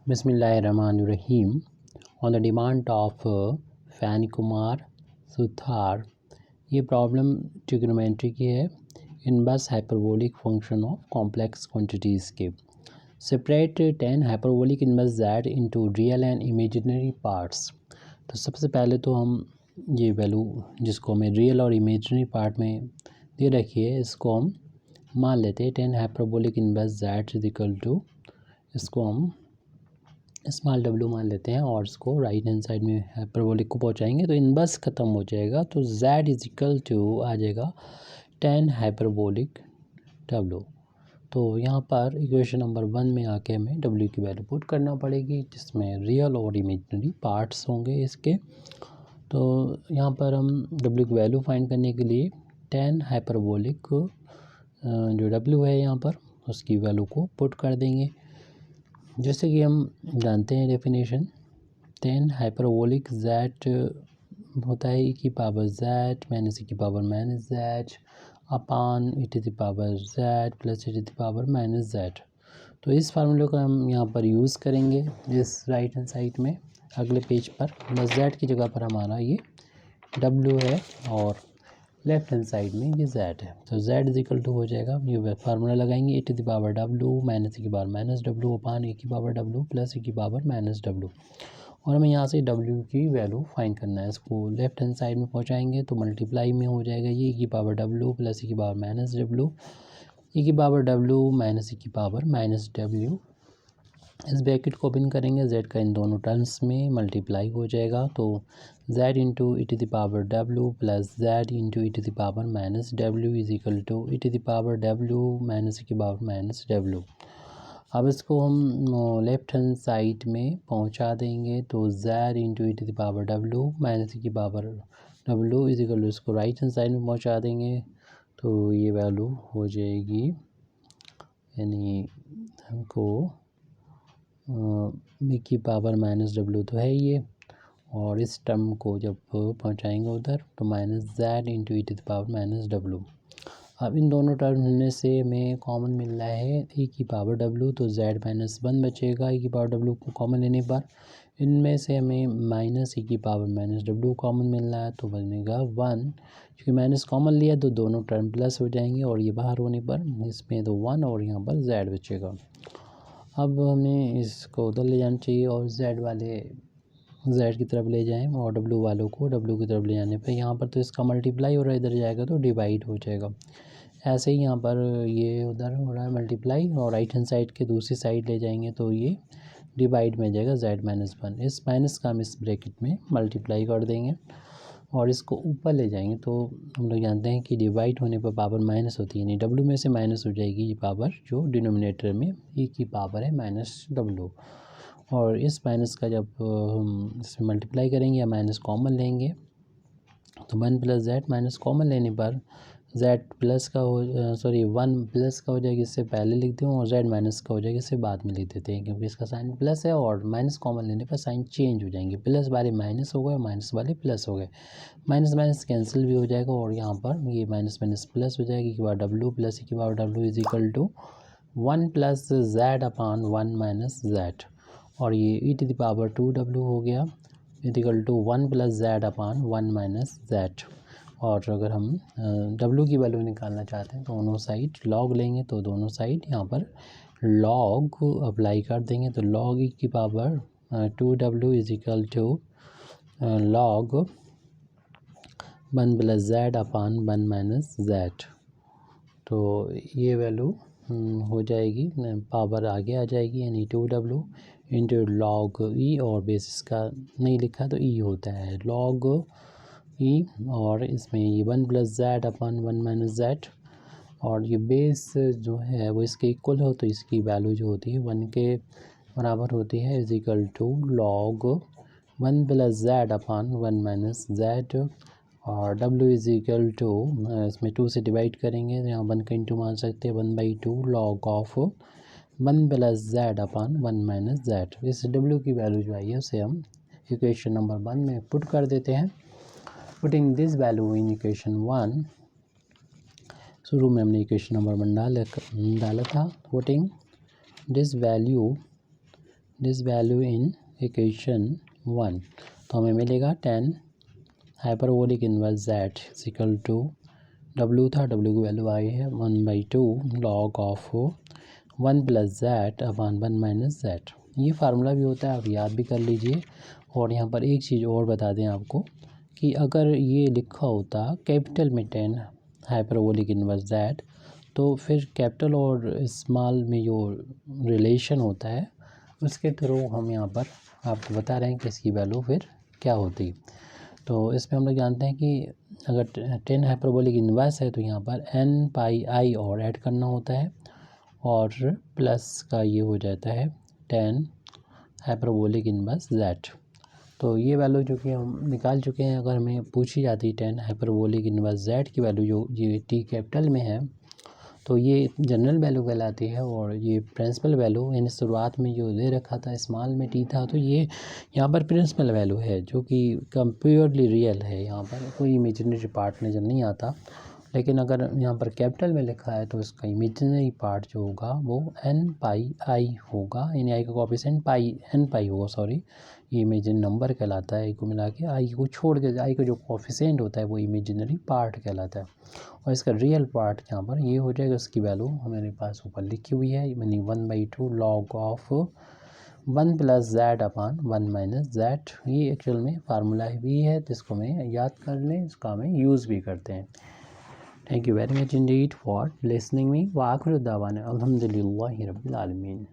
Bismillahirrahmanirrahim. On the demand of फैनी कुमार सुथार, ये problem trigonometry की है। Inverse hyperbolic function of complex quantities के। Separate 10 hyperbolic inverse Z into real and imaginary parts. तो सबसे पहले तो हम ये वैल्यू जिसको हमें रियल और इमेजिनरी पार्ट में दे रखी है, इसको हम मान लेते हैं 10 hyperbolic inverse Z is equal to, इसको हम स्मॉल डब्ल्यू मान लेते हैं और इसको राइट हैंड साइड में हाइपरबोलिक को पहुंचाएंगे तो इनवर्स ख़त्म हो जाएगा। तो z इज इक्वल टू आ जाएगा 10 हाइपरबोलिक w। तो यहाँ पर इक्वेशन नंबर 1 में आके हमें w की वैल्यू पुट करना पड़ेगी, जिसमें रियल और इमेजिनरी पार्ट्स होंगे इसके। तो यहाँ पर हम w की वैल्यू फाइंड करने के लिए 10 हाइपरबोलिक जो w है यहाँ पर उसकी वैल्यू को पुट कर देंगे। जैसे कि हम जानते हैं डेफिनेशन, 10 हाइपरबोलिक z होता है e की पावर z माइनस e की power minus z upon e to the power z plus e to the power minus z। तो इस फार्मूले को हम यहाँ पर यूज़ करेंगे इस राइट हैंड साइड में अगले पेज पर। बस z की जगह पर हमारा ये w है और लेफ्ट हैंड साइड में ये z है। तो z इज इक्वल टू हो जाएगा, ये फार्मूला लगाएंगे e to the power w minus e की power minus w upon e की पावर w प्लस e की पावर माइनस w। और हमें यहाँ से w की वैल्यू फाइंड करना है। इसको लेफ्ट हैंड साइड में पहुँचाएंगे तो मल्टीप्लाई में हो जाएगा ये e की पावर w प्लस e की पावर माइनस w, e की पावर w माइनस e की पावर माइनस w। इस ब्रैकेट को ओपन करेंगे, z का इन दोनों टर्म्स में मल्टीप्लाई हो जाएगा। तो z into E to the power w plus z into E to the power minus w is equal to E to the power w minus की पावर माइनस w। अब इसको हम लेफ्ट हैंड साइड में पहुंचा देंगे तो z into E to the power w minus की power w is equal to, इसको राइट हैंड साइड में पहुंचा देंगे तो ये वैल्यू हो जाएगी, यानी हमको e की पावर माइनस w तो है ये, और इस टर्म को जब पहुंचाएंगे उधर तो minus z into E to the power minus w। अब इन दोनों टर्म में से हमें कॉमन मिल रहा है e की पावर w, तो z माइनस 1 बचेगा e की पावर w को कॉमन लेने पर। इनमें से हमें माइनस e की पावर माइनस w कॉमन मिल रहा है तो बनेगा 1, क्योंकि माइनस कॉमन लिया तो दोनों टर्म प्लस हो जाएंगे और ये बाहर होने पर इसमें तो 1 और यहाँ पर z बचेगा। अब हमें इसको उधर ले जाना चाहिए और z की तरफ ले जाएं और w वालों को w की तरफ ले जाने पर यहाँ पर तो इसका मल्टीप्लाई हो रहा है, इधर जाएगा तो डिवाइड हो जाएगा। ऐसे ही यहाँ पर ये उधर हो रहा है मल्टीप्लाई और राइट हैंड साइड के दूसरी साइड ले जाएंगे तो ये डिवाइड में जाएगा z माइनस 1। इस माइनस का हम इस ब्रैकेट में मल्टीप्लाई कर देंगे और इसको ऊपर ले जाएंगे तो हम लोग जानते हैं कि डिवाइड होने पर पावर माइनस होती है, यानी w में से माइनस हो जाएगी ये पावर जो डिनोमिनेटर में e की पावर है माइनस w। और इस माइनस का जब हम इसमें मल्टीप्लाई करेंगे या माइनस कॉमन लेंगे तो 1 प्लस जेड माइनस कॉमन लेने पर z प्लस का हो 1 प्लस का हो जाएगा, इससे पहले लिखते हैं, और z माइनस का हो जाएगा इससे बाद में लिख देते हैं, क्योंकि इसका साइन प्लस है और माइनस कॉमन लेने पर साइन चेंज हो जाएंगे। प्लस वाले माइनस हो गए, माइनस वाले प्लस हो गए, माइनस माइनस कैंसिल भी हो जाएगा और यहाँ पर ये माइनस माइनस प्लस हो जाएगी। के बाद डब्ल्यू प्लस की power W is equal to 1 plus Z upon 1 minus Z, और ये E to the power 2w हो गया is equal to 1 plus Z upon 1 minus Z. और अगर हम w की वैल्यू निकालना चाहते हैं तो दोनों साइड लॉग लेंगे, तो दोनों साइड यहाँ पर लॉग अप्लाई कर देंगे तो लॉग ई की power 2w is equal to log 1 plus Z upon 1 minus Z. तो ये वैल्यू हो जाएगी, पावर आगे आ जाएगी, यानी 2w इंटू लॉग ई, और बेसिस का नहीं लिखा तो ई होता है लॉग ई, और इसमें ये 1 plus Z upon 1 minus Z, और ये बेस जो है वो इसके इक्वल हो तो इसकी वैल्यू जो होती है 1 के बराबर होती है is equal to log 1 plus Z upon 1 minus Z, और w इज इक्वल टू इसमें 2 से डिवाइड करेंगे तो यहाँ 1 का इंटू मान सकते हैं 1/2 log of 1 plus Z upon 1 minus Z. इस w की वैल्यू जो आई है उसे हम इक्वेशन नंबर 1 में पुट कर देते हैं। Putting this value in equation 1, शुरू में हमने इक्वेशन नंबर 1 डाला था। Putting this value this value in equation 1, तो हमें मिलेगा 10 hyperbolic inverse z equal to w था, w की वैल्यू आई है 1/2 log of 1 plus z upon 1 minus z। ये फार्मूला भी होता है, आप याद भी कर लीजिए। और यहाँ पर एक चीज़ और बता दें आपको कि अगर ये लिखा होता कैपिटल में 10 हाइपरबोलिक इनवर्स z, तो फिर कैपिटल और स्मॉल में जो रिलेशन होता है उसके थ्रू हम यहाँ पर आपको बता रहे हैं कि इसकी वैल्यू फिर क्या होती। तो इसमें हम लोग जानते हैं कि अगर 10 हाइपरबोलिक इनवर्स है तो यहाँ पर n पाई i और ऐड करना होता है, और प्लस का ये हो जाता है 10 हाइपरबोलिक इनवर्स z। तो ये वैल्यू जो कि हम निकाल चुके हैं, अगर हमें पूछी जाती 10 हाइपरबोलिक इनवर्स z की वैल्यू जो ये t कैपिटल में है, तो ये जनरल वैल्यू कहलाती है। और ये प्रिंसिपल वैल्यू यानी शुरुआत में जो दे रखा था स्मॉल में t था, तो ये यहाँ पर प्रिंसिपल वैल्यू है जो कि कंप्यूटरली रियल है, यहाँ पर कोई इमेजिनरी पार्ट नज़र नहीं आता। लेकिन अगर यहाँ पर कैपिटल में लिखा है तो इसका इमेजिनरी पार्ट जो होगा वो n पाई i होगा, यानी i का कोएफिशिएंट n पाई होगा, सॉरी, ये इमेजिनरी नंबर कहलाता है। i को मिला के i को छोड़ के i का जो कोएफिशिएंट होता है वो इमेजिनरी पार्ट कहलाता है, और इसका रियल पार्ट यहाँ पर ये हो जाएगा। उसकी वैल्यू हमारे पास ऊपर लिखी हुई है, यानी 1/2 log of 1 plus z upon 1 minus z। ये एक्चुअल में फार्मूला भी है, जिसको हमें याद कर लें, इसका हमें यूज़ भी करते हैं। Thank you very much indeed for listening me. Wa akhiru dawana alhamdulillahi rabbil alamin.